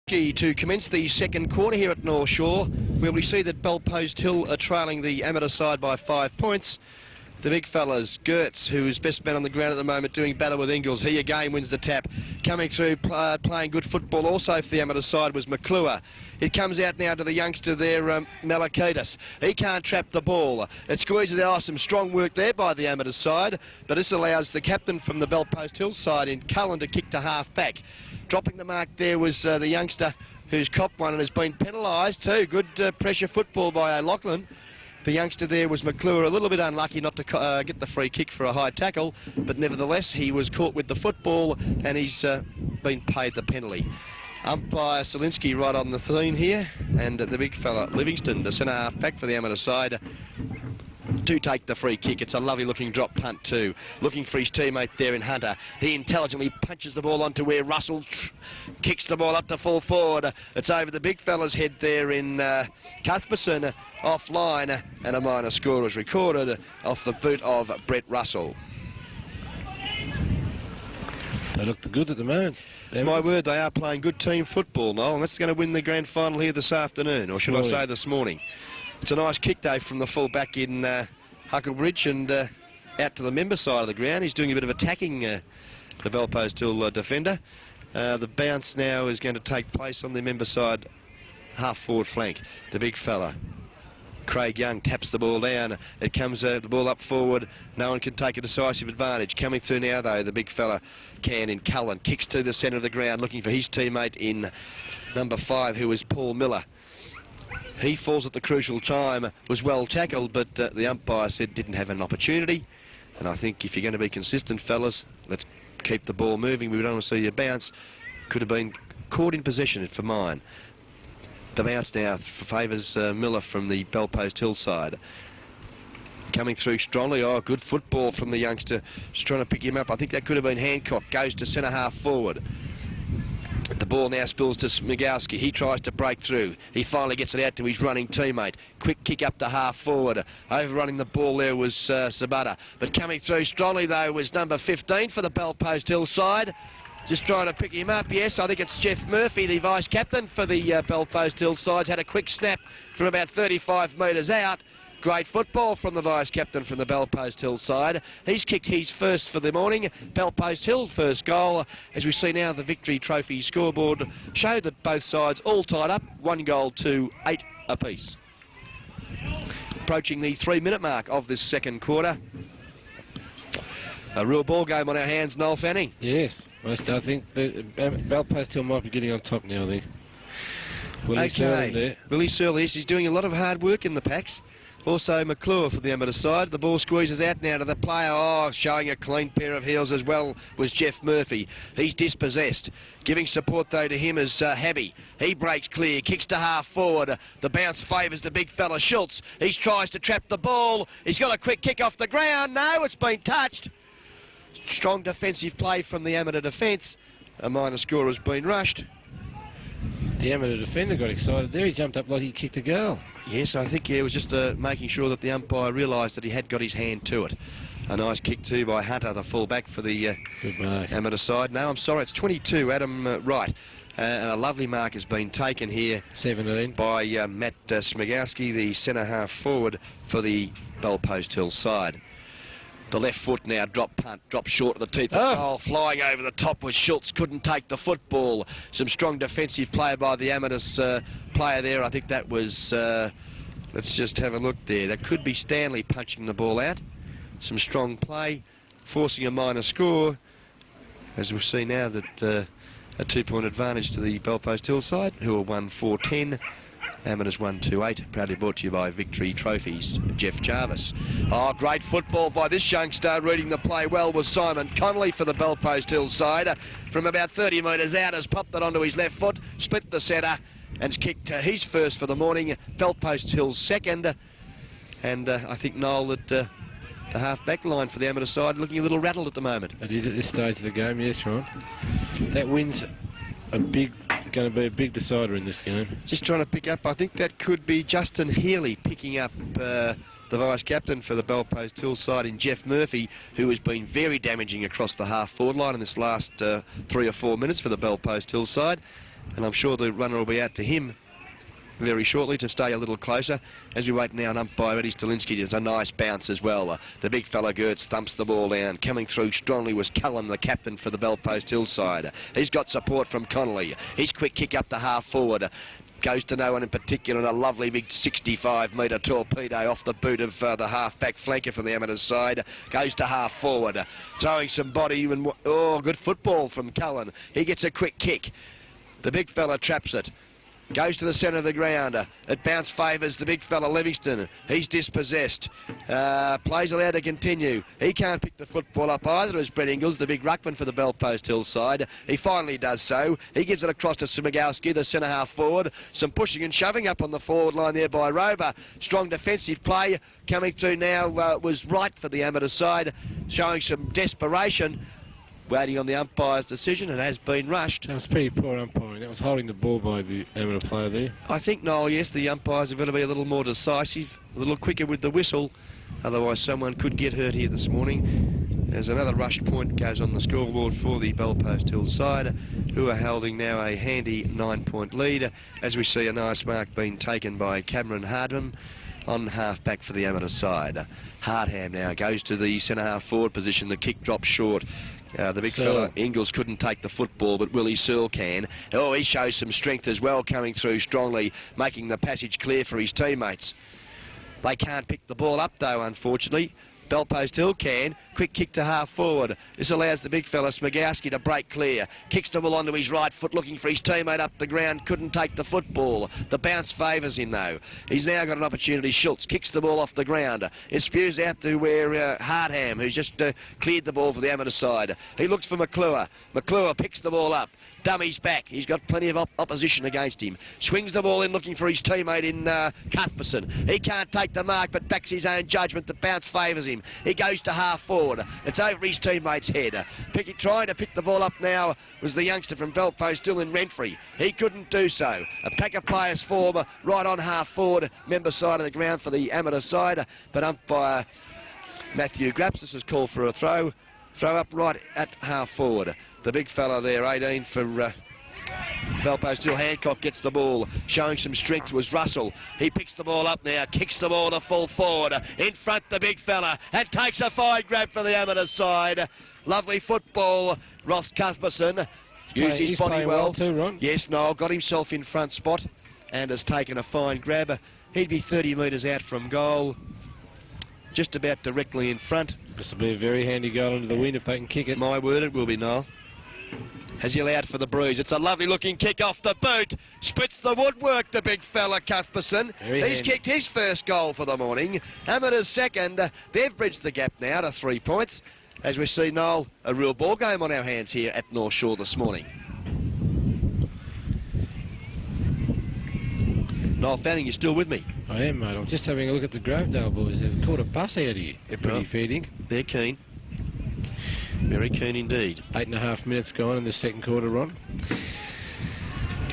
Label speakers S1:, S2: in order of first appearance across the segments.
S1: Salinsky to commence the second quarter here at North Shore, where we see that Bellpost Hill are trailing the amateur side by 5 points. The big fellas, Gertz, who is best man on the ground at the moment, doing battle with Ingles. He again wins the tap. Coming through, playing good football also for the amateur side was McClure. It comes out now to the youngster there, Malakitis. He can't trap the ball. It squeezes out. Some strong work there by the amateur side, but this allows the captain from the Bellpost Hill side in Cullen to kick to half back. Dropping the mark there was the youngster who's copped one and has been penalised too. Good pressure football by O'Loughlin. The youngster there was McClure, a little bit unlucky not to get the free kick for a high tackle, but nevertheless he was caught with the football and he's been paid the penalty. Umpire Salinsky right on the scene here, and the big fella Livingston, the centre half back for the amateur side, do take the free kick. It's a lovely looking drop punt too. Looking for his teammate there in Hunter. He intelligently punches the ball onto where Russell kicks the ball up to full forward. It's over the big fella's head there in Cuthbertson, offline, and a minor score is recorded off the boot of Brett Russell.
S2: They look good at the moment.
S1: My word, they are playing good team football, Noel, and that's going to win the grand final here this afternoon, or should I say this morning. It's a nice kick, though, from the full-back in Hucklebridge and out to the member side of the ground. He's doing a bit of attacking, the Bellpost Hill defender. The bounce now is going to take place on the member side half-forward flank. The big fella, Craig Young, taps the ball down. It comes the ball up forward. No one can take a decisive advantage. Coming through now, though, the big fella can in Cullen. Kicks to the centre of the ground, looking for his teammate in number 5, who is Paul Miller. He falls at the crucial time, was well tackled, but the umpire said didn't have an opportunity. And I think if you're going to be consistent, fellas, let's keep the ball moving. We don't want to see you bounce. Could have been caught in possession for mine. The bounce now favours Miller from the Bellpost Hill side. Coming through strongly. Oh, good football from the youngster. Just trying to pick him up. I think that could have been Hancock. Goes to centre half forward. The ball now spills to Smigowski. He tries to break through. He finally gets it out to his running teammate. Quick kick up to half forward. Overrunning the ball there was Sabata. But coming through strongly, though, was number 15 for the Bellpost Hill side. Just trying to pick him up. Yes, I think it's Jeff Murphy, the vice-captain for the Bellpost Hill sides. Had a quick snap from about 35 metres out. Great football from the vice-captain from the Bellpost Hill side. He's kicked his first for the morning. Bellpost Hill's first goal. As we see now, the victory trophy scoreboard showed that both sides all tied up, 1 goal to 8 apiece. Approaching the 3-minute mark of this second quarter. A real ball game on our hands, Noel Fanning.
S2: Yes, I think the Bellpost Hill might be getting on top now, I think. Willie Searle there.
S1: Willie Searle, yes, he's doing a lot of hard work in the packs. Also McClure for the amateur side. The ball squeezes out now to the player. Oh, showing a clean pair of heels as well was Jeff Murphy. He's dispossessed. Giving support, though, to him is Habby. He breaks clear, kicks to half forward. The bounce favours the big fella Schultz. He tries to trap the ball. He's got a quick kick off the ground. No, it's been touched. Strong defensive play from the amateur defence. A minor score has been rushed.
S2: The amateur defender got excited there. He jumped up like he kicked a goal.
S1: Yes, I think it was just making sure that the umpire realised that he had got his hand to it. A nice kick too by Hunter, the full-back for the amateur side. No, I'm sorry, it's 22, Adam Wright. And a lovely mark has been taken here
S2: 17
S1: by Matt Smigowski, the centre half forward for the Bellpost Hill side. The left foot now, drop punt, drop short of the teeth of goal. Flying over the top was Schultz, couldn't take the football. Some strong defensive play by the amateur player there. I think that was, let's just have a look there. That could be Stanley punching the ball out. Some strong play, forcing a minor score. As we'll see now that a 2-point advantage to the Bellpost Hill side, who are 1-4-10. Amateurs 1-2-8, proudly brought to you by Victory Trophies, Jeff Jarvis. Oh, great football by this youngster. Reading the play well was Simon Connolly for the Bellpost Hill side. From about 30 metres out, has popped it onto his left foot, split the centre, and's kicked his first for the morning. Bellpost Hill's second. And I think, Noel, that the half-back line for the amateur side looking a little rattled at the moment.
S2: It is at this stage of the game, yes, Ron. That wins going to be a big decider in this game.
S1: Just trying to pick up, I think that could be Justin Healy picking up the vice-captain for the Bellpost Hill side in Jeff Murphy, who has been very damaging across the half-forward line in this last 3 or 4 minutes for the Bellpost Hill side. And I'm sure the runner will be out to him very shortly to stay a little closer as we wait now on umpire Eddie Stalinsky. It's a nice bounce as well. The big fella Gertz thumps the ball down. Coming through strongly was Cullen, the captain for the Bellpost Hillside. He's got support from Connolly. His quick kick up to half forward goes to no one in particular, and a lovely big 65-metre torpedo off the boot of the half-back flanker for the Amateurs side. Goes to half forward, throwing some body, and oh, good football from Cullen. He gets a quick kick. The big fella traps it. Goes to the centre of the ground. It bounce favours the big fella Livingston. He's dispossessed. Plays allowed to continue. He can't pick the football up either as Brett Ingles, the big ruckman for the Bellpost Hillside. He finally does so. He gives it across to Smigowski, the centre half forward. Some pushing and shoving up on the forward line there by Rover. Strong defensive play coming through now was right for the amateur side, showing some desperation. Waiting on the umpire's decision. It has been rushed.
S2: That was pretty poor umpiring. That was holding the ball by the amateur player there.
S1: I think, Noel, yes, the umpires have got to be a little more decisive, a little quicker with the whistle. Otherwise, someone could get hurt here this morning. As another rushed point goes on the scoreboard for the Bellpost Hillside, who are holding now a handy 9-point lead, as we see a nice mark being taken by Cameron Hardham on half-back for the amateur side. Hardham now goes to the centre-half forward position. The kick drops short. The big fella, Ingles, couldn't take the football, but Willie Searle can. Oh, he shows some strength as well, coming through strongly, making the passage clear for his teammates. They can't pick the ball up, though, unfortunately. Bellpost Hill can. Quick kick to half forward. This allows the big fella Smigowski to break clear. Kicks the ball onto his right foot, looking for his teammate up the ground. Couldn't take the football. The bounce favours him, though. He's now got an opportunity. Schultz kicks the ball off the ground. It spews out to where Hardham, who's just cleared the ball for the amateur side. He looks for McClure. McClure picks the ball up. Dummies back. He's got plenty of opposition against him. Swings the ball in looking for his teammate in Cuthbertson. He can't take the mark but backs his own judgment. The bounce favours him. He goes to half forward. It's over his teammate's head. Trying to pick the ball up now was the youngster from Bellpost, still in Renfrey. He couldn't do so. A pack of players form right on half forward, member side of the ground for the amateur side, but umpire Matthew Grapsis has called for a throw up right at half forward. The big fella there, 18 for Bellpost Hill. Hancock gets the ball, showing some strength was Russell. He picks the ball up now, kicks the ball to full forward. In front, the big fella, and takes a fine grab for the amateur side. Lovely football. Ross Cuthbertson used his body well
S2: too, Ron.
S1: Yes, Noel got himself in front spot and has taken a fine grab. He'd be 30 metres out from goal, just about directly in front.
S2: This will be a very handy goal into the wind if they can kick it.
S1: My word, it will be, Noel. Has he allowed for the bruise? It's a lovely looking kick off the boot. Splits the woodwork, the big fella Cuthbertson. He's kicked his first goal for the morning. Amateurs second. They've bridged the gap now to 3 points. As we see, Noel, a real ball game on our hands here at North Shore this morning. Noel Fanning, you're still with me?
S2: I am, mate. I'm just having a look at the Grovedale boys. They've caught a bus out here. They're pretty feeding.
S1: They're keen. Very keen indeed.
S2: 8.5 minutes gone in the second quarter, Ron.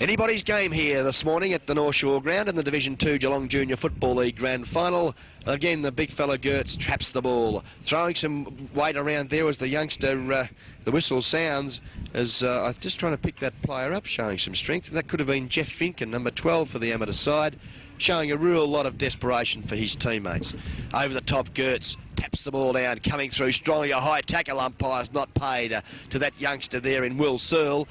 S1: Anybody's game here this morning at the North Shore Ground in the Division 2 Geelong Junior Football League Grand Final. Again, the big fella Gertz traps the ball. Throwing some weight around there as the youngster, the whistle sounds, as I'm just trying to pick that player up, showing some strength. That could have been Jeff Finken, number 12 for the amateur side, showing a real lot of desperation for his teammates. Over the top, Gertz taps the ball down, coming through strongly. A high tackle, umpire's not paid to that youngster there in Will Searle.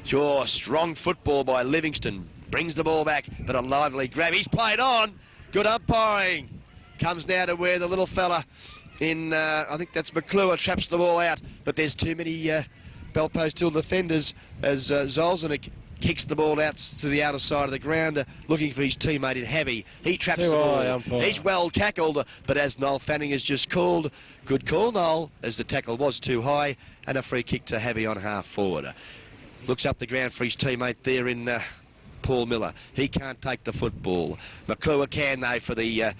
S1: Sure, strong football by Livingston. Brings the ball back, but a lively grab. He's played on. Good umpiring. Comes now to where the little fella in, I think that's McClure, traps the ball out. But there's too many Bellpost Hill defenders as Zolzanik kicks the ball out to the outer side of the ground, looking for his teammate in Heavy. He traps the ball. He's well tackled, but as Noel Fanning has just called, good call, Noel, as the tackle was too high, and a free kick to Heavy on half forward. Looks up the ground for his teammate there in Paul Miller. He can't take the football. McClure can, though, for the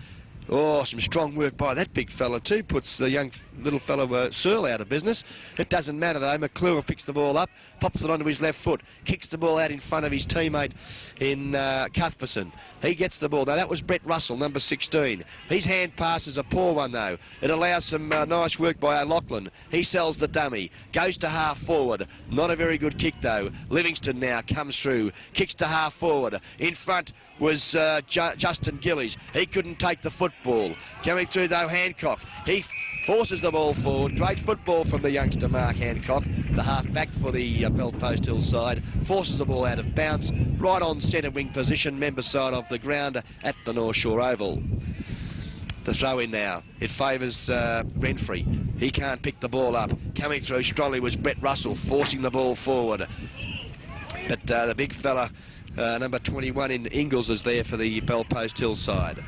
S1: Oh, some strong work by that big fella too. Puts the young little fellow Searle out of business. It doesn't matter though. McClure picks the ball up, pops it onto his left foot, kicks the ball out in front of his teammate in Cuthbertson. He gets the ball. Now that was Brett Russell, number 16. His hand pass is a poor one though. It allows some nice work by O'Loughlin. He sells the dummy, goes to half forward. Not a very good kick though. Livingston now comes through, kicks to half forward. In front was Justin Gillies. He couldn't take the football. Coming through though, Hancock. He forces the ball forward. Great football from the youngster Mark Hancock, the half-back for the Belpost Hill side. Forces the ball out of bounds, right on centre wing position, member side of the ground at the North Shore Oval. The throw in now. It favours Renfrey. He can't pick the ball up. Coming through strongly was Brett Russell, forcing the ball forward. But the big fella, number 21 in Ingles, is there for the Belpost Hill side.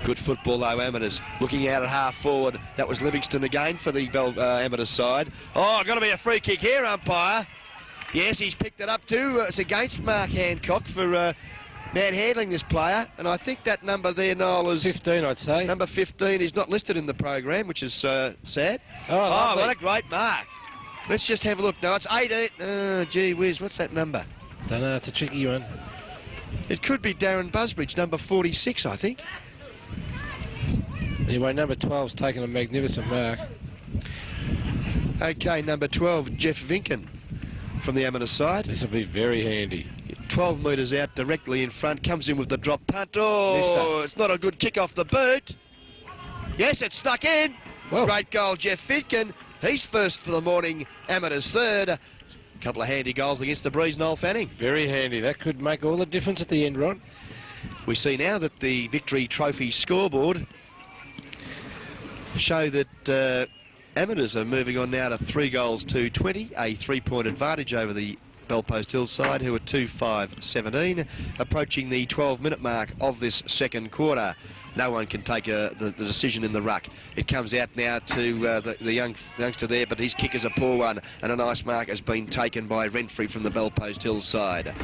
S1: Good football though, Amateurs. Looking out at half forward. That was Livingston again for the Amateurs side. Oh, got to be a free kick here, umpire. Yes, he's picked it up too. It's against Mark Hancock for manhandling this player. And I think that number there, Noel, is 15, I'd say. Number 15 is not listed in the program, which is sad. Oh, what a great mark. Let's just have a look now. It's 18. Oh, gee whiz, what's that number?
S2: Don't know, it's a tricky one.
S1: It could be Darren Busbridge, number 46, I think.
S2: Anyway, number 12's taken a magnificent mark.
S1: Okay, number 12, Jeff Vinken from the amateur side.
S2: This will be very handy.
S1: 12 metres out, directly in front, comes in with the drop punt. Oh, it's not a good kick off the boot. Yes, it snuck in. Well, great goal, Jeff Vinken. He's first for the morning, amateurs third. A couple of handy goals against the Breeze, Noel Fanning.
S2: Very handy. That could make all the difference at the end, Ron.
S1: We see now that the Victory Trophy scoreboard show that amateurs are moving on now to 3 goals to 20, a 3-point advantage over the Belpost Hill side, who are 2-5-17, approaching the 12-minute mark of this second quarter. No one can take the decision in the ruck. It comes out now to the youngster there, but his kick is a poor one, and a nice mark has been taken by Renfrey from the Belpost Hill side.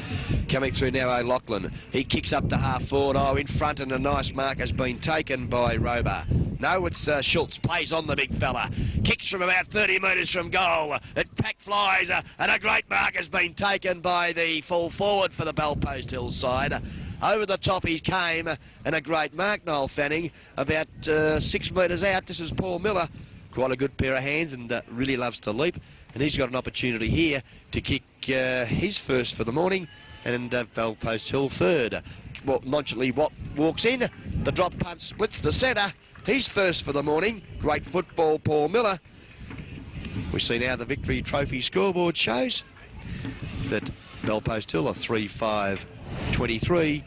S1: Coming through now, O'Loughlin. He kicks up to half forward. Oh, in front, and a nice mark has been taken by Rober. No, it's Schultz. Plays on the big fella. Kicks from about 30 metres from goal. It pack flies, and a great mark has been taken by the full forward for the Belpost Hill side. Over the top he came, and a great mark, Noel Fanning, about 6 metres out. This is Paul Miller. Quite a good pair of hands, and really loves to leap. And he's got an opportunity here to kick his first for the morning, and Belpost Hill third. Well, nonchalantly walks in. The drop punt splits the centre. He's first for the morning. Great football, Paul Miller. We see now the Victory Trophy scoreboard shows that Belpost Hill are 3-5-23.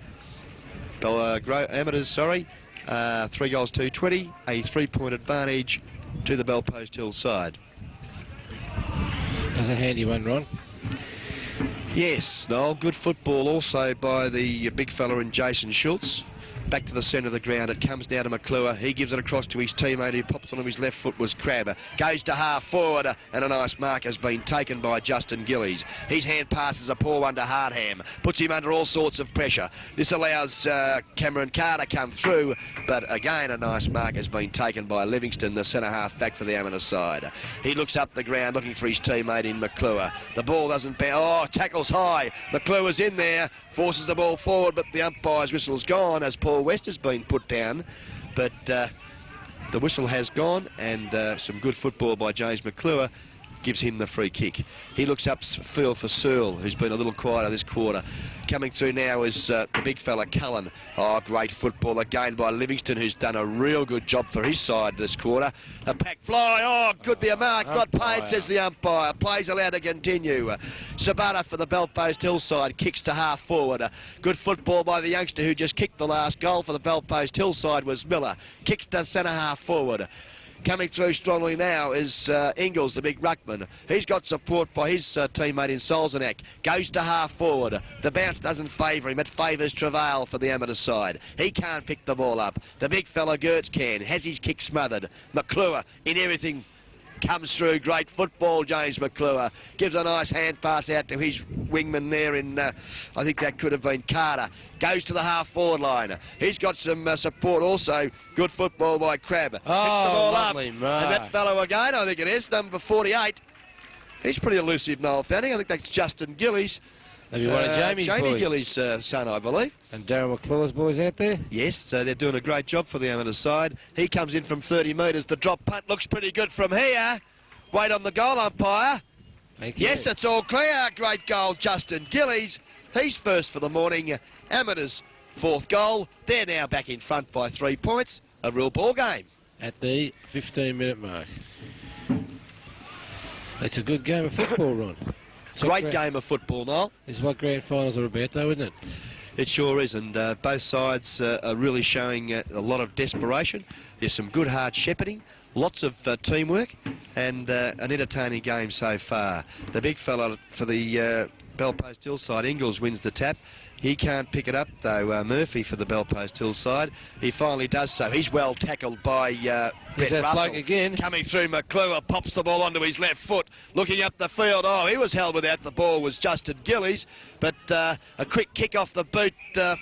S1: Amateurs, 3 goals to 20, a 3-point advantage to the Belpost Hill side.
S2: That's a handy one, Ron.
S1: Yes, Noel, good football also by the big fella in Jason Schultz. Back to the centre of the ground, it comes down to McClure. He gives it across to his teammate who pops on his left foot was Crabber. Goes to half forward, and a nice mark has been taken by Justin Gillies. His hand passes a poor one to Hardham, puts him under all sorts of pressure. This allows Cameron Carr to come through, but again a nice mark has been taken by Livingston, the centre half back for the amateur side. He looks up the ground looking for his teammate in McClure. The ball doesn't bounce. Oh, tackles high. McClure's in there, forces the ball forward, but the umpire's whistle's gone as Paul West has been put down, but the whistle has gone, and some good football by James McClure gives him the free kick. He looks up field for Searle, who's been a little quieter this quarter. Coming through now is the big fella Cullen. Oh, great football again by Livingston, who's done a real good job for his side this quarter. A pack fly. Oh, could be a mark. Not paid, says the umpire. Play's allowed to continue. Sabata for the Belpost Hill side kicks to half forward. Good football by the youngster who just kicked the last goal for the Belpost Hill side was Miller. Kicks to centre half forward. Coming through strongly now is Ingles, the big ruckman. He's got support by his teammate in Solzenak. Goes to half forward. The bounce doesn't favour him. It favours Travail for the amateur side. He can't pick the ball up. The big fella Gertz can. Has his kick smothered. McClure in everything comes through. Great football, James McClure. Gives a nice hand pass out to his wingman there in, I think that could have been Carter. Goes to the half-forward line. He's got some support also. Good football by Crab. Hits the ball up. And that fellow again, I think it is, number 48. He's pretty elusive, Noel Fanning. I think that's Justin Gillies.
S2: Maybe one of Jamie
S1: Gillies' son, I believe.
S2: And Darren McClure's boys out there?
S1: Yes, so they're doing a great job for the amateur side. He comes in from 30 metres. The drop punt looks pretty good from here. Wait on the goal umpire. Yes, it's all clear. Great goal, Justin Gillies. He's first for the morning. Amateurs, fourth goal. They're now back in front by 3 points. A real ball game.
S2: At the 15-minute mark. It's a good game of football, Ron.
S1: Great game of football, Noel.
S2: This is what grand finals are about, though, isn't it?
S1: It sure is, and both sides are really showing a lot of desperation. There's some good hard shepherding, lots of teamwork, and an entertaining game so far. The big fella for the Bellpost Hillside, Ingles, wins the tap. He can't pick it up, though, Murphy for the Bellpost Hillside. He finally does so. He's well tackled by Ben Russell.
S2: Again.
S1: Coming through, McClure pops the ball onto his left foot. Looking up the field. Oh, he was held without the ball, was Justin Gillies. But a quick kick off the boot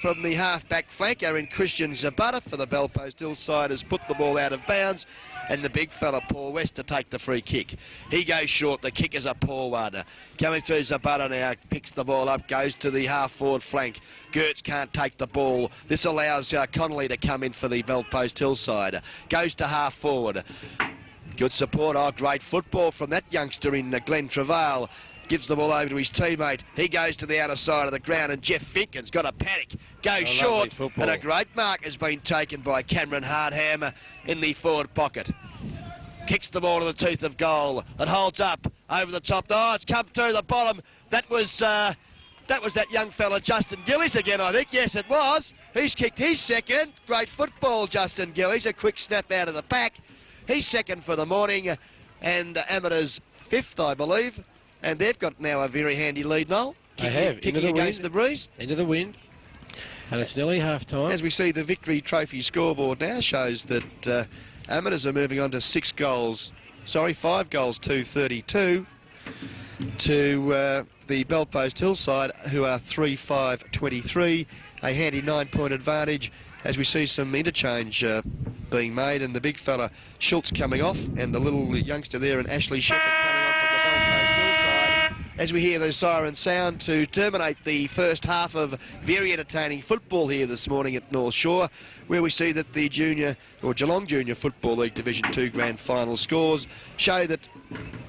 S1: from the half-back flanker in Christian Zabata for the Bellpost Hillside has put the ball out of bounds. And the big fella, Paul West, to take the free kick. He goes short. The kick is a poor one. Coming through, Zabata now picks the ball up, goes to the half-forward flank. Gertz can't take the ball. This allows Connolly to come in for the Bellpost Hillside. Goes to half-forward. Good support. Oh, great football from that youngster in Glenn Travail. Gives the ball over to his teammate. He goes to the outer side of the ground, and Jeff Finken's got a panic. Goes short, and a great mark has been taken by Cameron Hardham in the forward pocket. Kicks the ball to the teeth of goal. It holds up over the top. Oh, it's come through the bottom. That was that young fella, Justin Gillies again, I think. Yes, it was. He's kicked his second. Great football, Justin Gillies. A quick snap out of the pack. He's second for the morning, and Amateurs fifth, I believe. And they've got now a very handy lead, Noel. Kicking against the breeze.
S2: Into the wind. And it's nearly half-time.
S1: As we see, the Victory Trophy scoreboard now shows that Amateurs are moving on to 5 goals to 32 to the Bellpost Hillside, who are 3-5-23. A handy 9-point advantage as we see some interchange being made, and the big fella Schultz coming off, and the little youngster there, and Ashley Shepherd coming on from the Bellpost Hillside. As we hear the siren sound to terminate the first half of very entertaining football here this morning at North Shore, where we see that the Geelong Junior Football League Division 2 grand final scores show that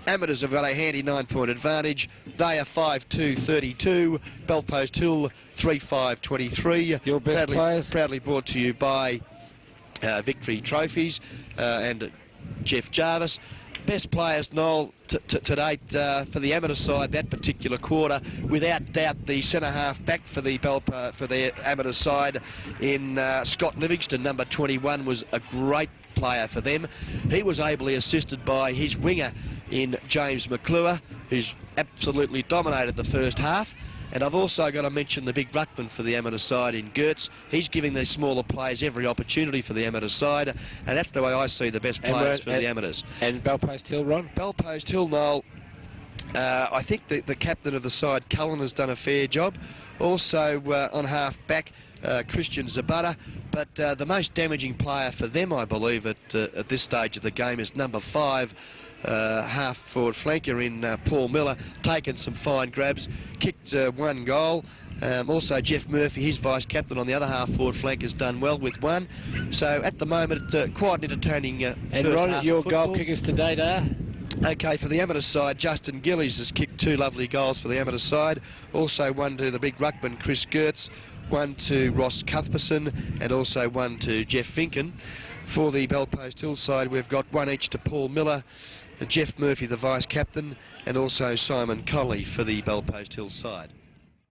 S1: Amateurs have got a handy 9-point advantage. They are 5-2-32. Bellpost Hill 3-5-23.
S2: Your best players?
S1: Proudly brought to you by Victory Trophies and Jeff Jarvis. Best players, Noel, to date for the amateur side that particular quarter, without doubt the centre half back for the amateur side in Scott Livingston, number 21, was a great player for them. He was ably assisted by his winger in James McClure, who's absolutely dominated the first half. And I've also got to mention the big ruckman for the amateur side in Gertz. He's giving the smaller players every opportunity for the amateur side, and that's the way I see the best players for the amateurs.
S2: And Bellpost Hill, Ron?
S1: Bellpost Hill, Noel, I think the captain of the side, Cullen, has done a fair job. Also on half-back, Christian Zabata. But the most damaging player for them, I believe, at this stage of the game is number 5, half-forward flanker in Paul Miller, taken some fine grabs, kicked 1 goal. Also Jeff Murphy, his vice-captain on the other half-forward flank, has done well with 1. So at the moment, quite an entertaining
S2: and Ron, your goal kickers to date are?
S1: Okay, for the amateur side, Justin Gillies has kicked 2 lovely goals for the amateur side. Also 1 to the big ruckman, Chris Gertz, 1 to Ross Cuthbertson, and also 1 to Jeff Finken. For the Bellpost Hill side, we've got 1 each to Paul Miller, Jeff Murphy, the vice-captain, and also Simon Colley for the Bellpost Hill side.